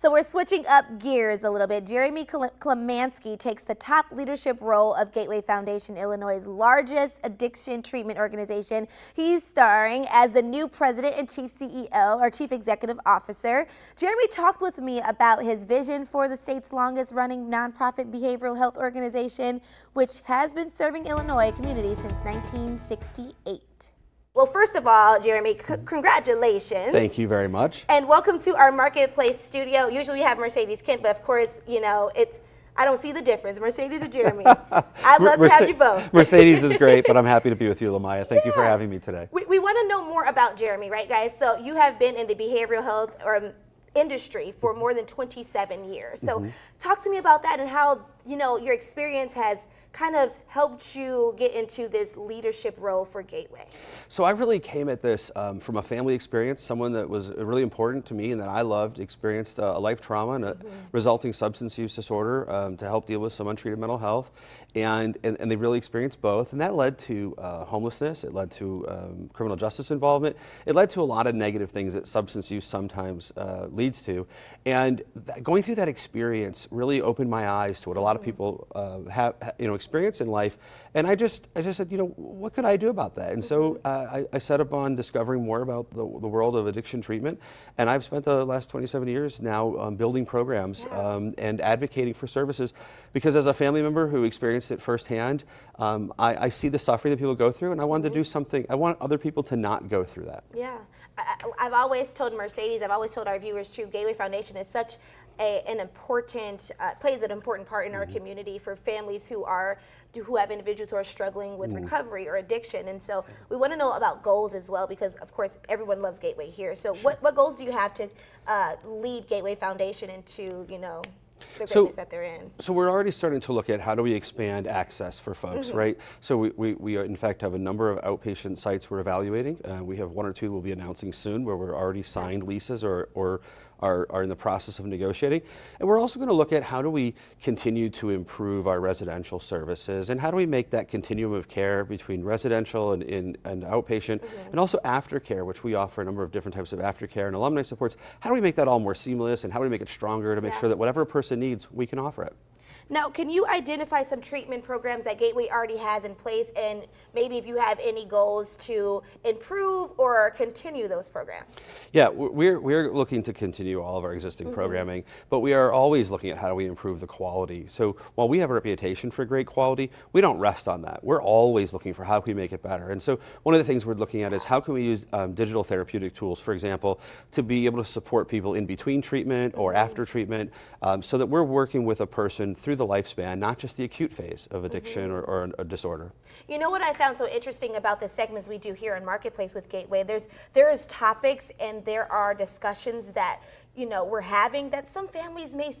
So we're switching up gears a little bit. Jeremy Klemansky takes the top leadership role of Gateway Foundation, Illinois' largest addiction treatment organization. He's starring as the new president and chief CEO or chief executive officer. Jeremy talked with me about his vision for the state's longest running nonprofit behavioral health organization, which has been serving Illinois community since 1968. Well, first of all, Jeremy, congratulations. Thank you very much. And welcome to our Marketplace studio. Usually we have Mercedes Kent, but of course, you know, I don't see the difference. Mercedes or Jeremy. I'd love to have you both. Mercedes is great, but I'm happy to be with you, Lamaya. Thank you for having me today. We want to know more about Jeremy, right, guys? So you have been in the behavioral health industry for more than 27 years. So talk to me about that and how, you know, your experience has kind of helped you get into this leadership role for Gateway. So I really came at this from a family experience, someone that was really important to me and that I loved, experienced a life trauma and a resulting substance use disorder to help deal with some untreated mental health. And they really experienced both. And that led to homelessness, it led to criminal justice involvement, it led to a lot of negative things that substance use sometimes leads to. And going through that experience really opened my eyes to what a lot of people have, you know, experience in life, and I just said, you know, what could I do about that? And so I set upon discovering more about the world of addiction treatment, and I've spent the last 27 years now building programs and advocating for services, because as a family member who experienced it firsthand, I see the suffering that people go through, and I wanted to do something. I want other people to not go through that. Yeah, I've always told Mercedes, I've always told our viewers too, Gateway Foundation is such an important, plays an important part in our community for families who have individuals who are struggling with recovery or addiction. And so we want to know about goals as well, because of course everyone loves Gateway here. So what goals do you have to lead Gateway Foundation into, you know, the greatness that they're in? So we're already starting to look at how do we expand access for folks, right? So we in fact have a number of outpatient sites we're evaluating. We have one or two we'll be announcing soon where we're already signed leases or are in the process of negotiating. And we're also going to look at how do we continue to improve our residential services, and how do we make that continuum of care between residential and outpatient, and also aftercare, which we offer a number of different types of aftercare and alumni supports. How do we make that all more seamless, and how do we make it stronger to make sure that whatever a person needs, we can offer it? Now, can you identify some treatment programs that Gateway already has in place, and maybe if you have any goals to improve or continue those programs? Yeah, we're looking to continue all of our existing programming, but we are always looking at how do we improve the quality. So while we have a reputation for great quality, we don't rest on that. We're always looking for how can we make it better. And so one of the things we're looking at is how can we use digital therapeutic tools, for example, to be able to support people in between treatment or after treatment, so that we're working with a person through the lifespan, not just the acute phase of addiction or a disorder. You know what I found so interesting about the segments we do here in Marketplace with Gateway? There is topics and there are discussions that, you know, we're having that some families may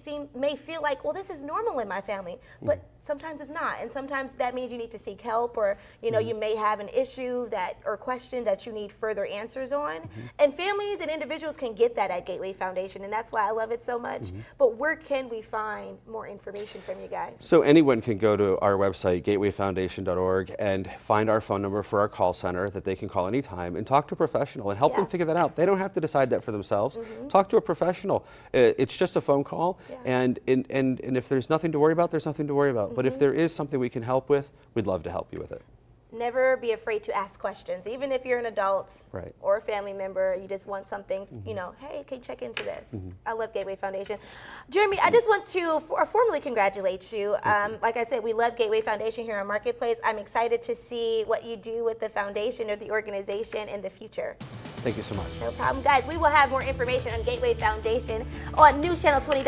feel like, well, this is normal in my family, but sometimes it's not, and sometimes that means you need to seek help, or you know, you may have an issue or question that you need further answers on. And families and individuals can get that at Gateway Foundation, and that's why I love it so much. But where can we find more information from you guys? So anyone can go to our website, gatewayfoundation.org, and find our phone number for our call center that they can call anytime and talk to a professional and help them figure that out. They don't have to decide that for themselves. Talk to a professional. It's just a phone call, and if there's nothing to worry about, there's nothing to worry about. But if there is something we can help with, we'd love to help you with it. Never be afraid to ask questions, even if you're an adult or a family member. You just want something, you know, hey, can you check into this? I love Gateway Foundation. Jeremy, I just want to formally congratulate you. Like I said, we love Gateway Foundation here on Marketplace. I'm excited to see what you do with the foundation or the organization in the future. Thank you so much. No problem, guys. We will have more information on Gateway Foundation on newschannel20.com.